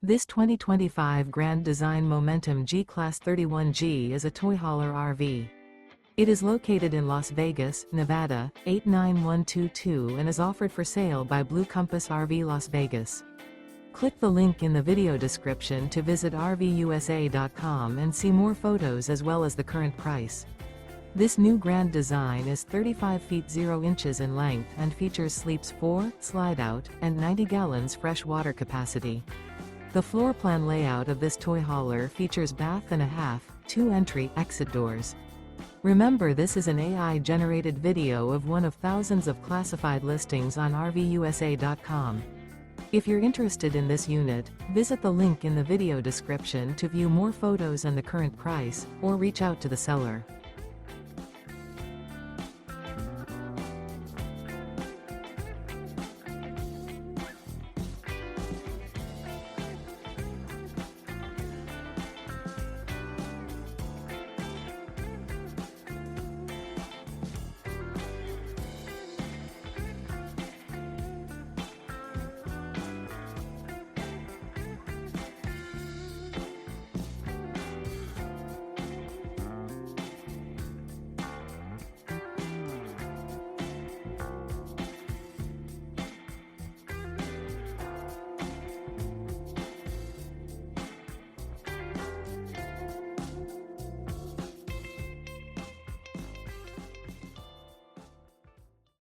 This 2025 Grand Design Momentum G-Class 31G is a toy hauler RV. It is located in Las Vegas, Nevada, 89122 and is offered for sale by Blue Compass RV Las Vegas. Click the link in the video description to visit RVUSA.com and see more photos as well as the current price. This new grand design is 35 feet 0 inches in length and features sleeps 4, slide-out, and 90 gallons fresh water capacity. The floor plan layout of this toy hauler features bath and a half, 2 entry/exit doors. Remember, this is an AI-generated video of one of thousands of classified listings on RVUSA.com. If you're interested in this unit, visit the link in the video description to view more photos and the current price, or reach out to the seller.